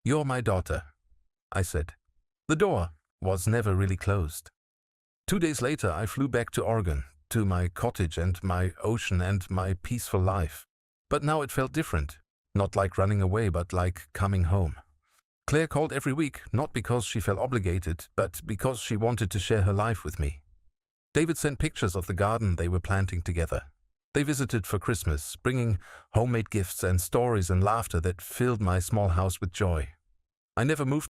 "You're my daughter," I said. The door was never really closed. 2 days later, I flew back to Oregon, to my cottage and my ocean and my peaceful life. But now it felt different, not like running away, but like coming home. Claire called every week, not because she felt obligated, but because she wanted to share her life with me. David sent pictures of the garden they were planting together. They visited for Christmas, bringing homemade gifts and stories and laughter that filled my small house with joy. I never moved